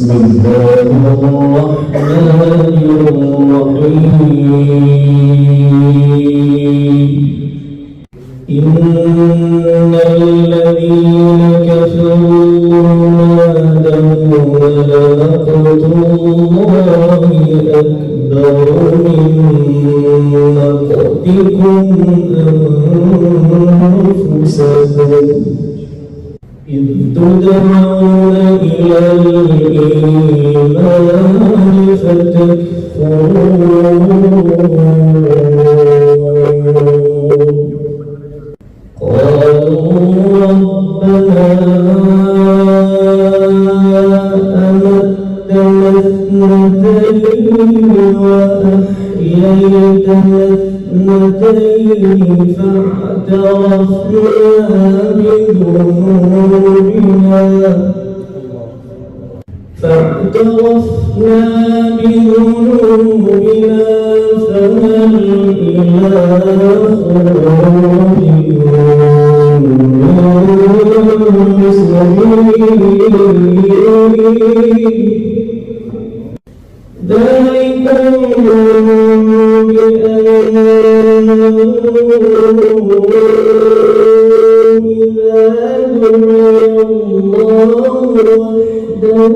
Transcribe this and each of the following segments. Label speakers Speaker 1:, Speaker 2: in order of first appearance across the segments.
Speaker 1: بسم الله الرحمن الرحيم إن الذين كفروا ينادون لمقت الله أكبر من مقتكم أنفسكم إذ تدعون إلى الإيمان فتكفرون قالوا ربنا أمتنا اثنتين وأحييتنا اثنتين فاعترفنا بذنوبنا فهل إلى خروج من سبيل ذلكم بأنه إذا دعي الله وحده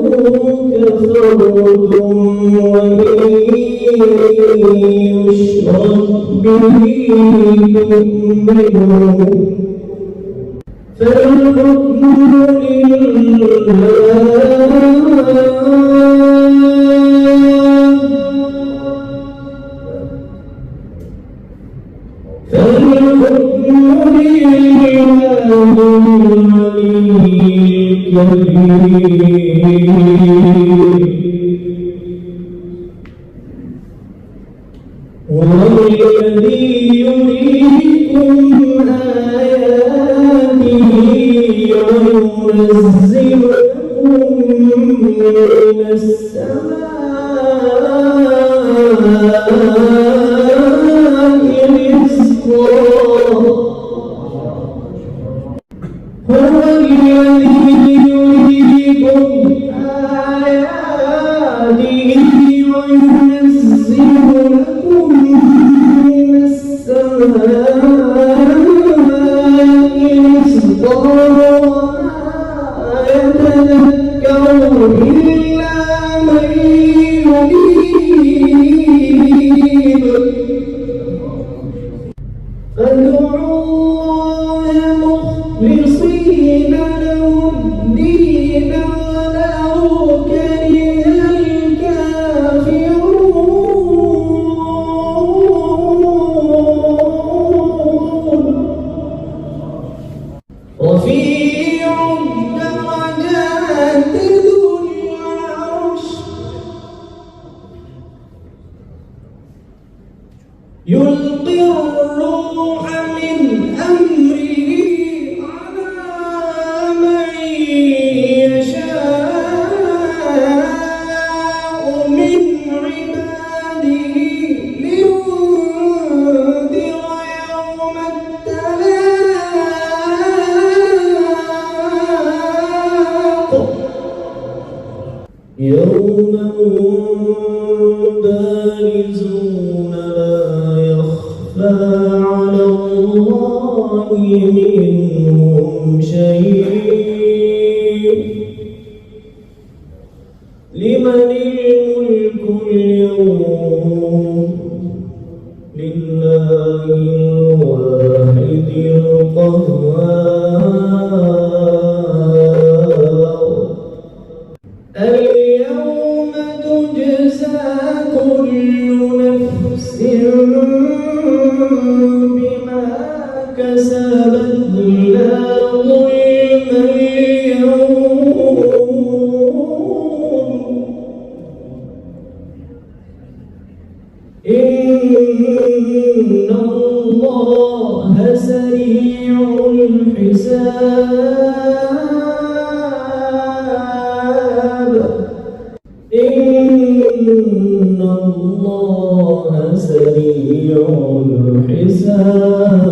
Speaker 1: كفرتم وإن يشرك به تؤمنون فالحكم والذي يريكم آياته وينزل لكم من السماء رزقا هو الذي يريكم آياته وينزل لكم من السماء رزقا وما يتذكر إلا من ينيب فادعوا الله مخلصين له الدين ولو كره الكافرون رفيع الدرجات ذو العرش يلقي الروح من أمره على من يشاء من عباده لينذر يوم التلاق يوم بارزون لا يخفى على الله منهم شيء لمن الملك اليوم لله الواحد القهار اليوم تجزى كل نفس بما كسبت لا ظلم اليوم إن الله سريع الحساب إن الله سريع الحساب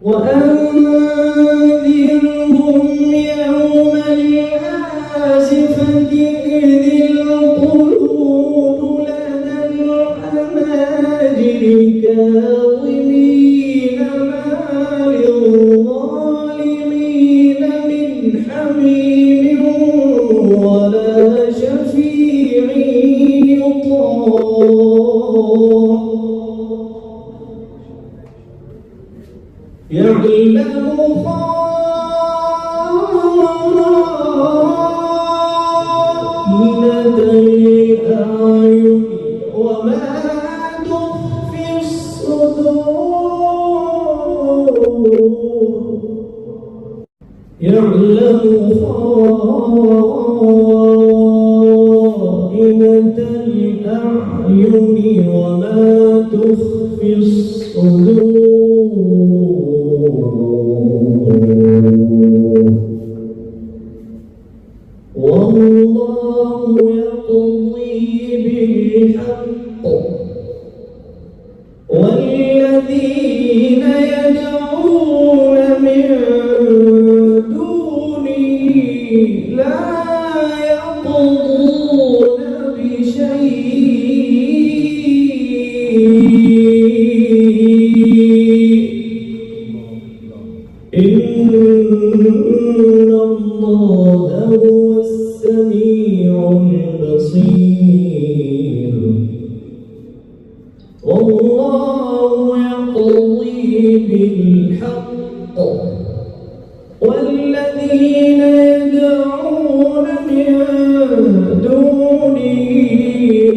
Speaker 1: وأنذر يعلم خائنة الأعين وما تخفي الصدور والله يقضي بالحق والذين يدعون من دونه لا يقضون بشيء إن الله هو السميع البصير والله يقضي بالحق والذين يدعون من دونه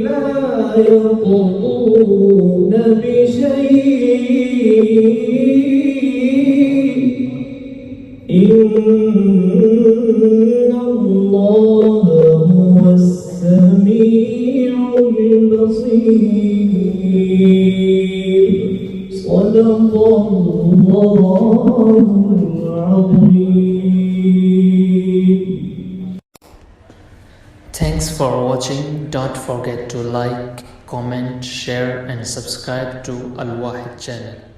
Speaker 1: لا يقضون بشيء إن الله هو السميع البصير صدق الله العظيم.
Speaker 2: Thanks for watching. Don't forget to like, comment, share and subscribe to Al Wahid channel.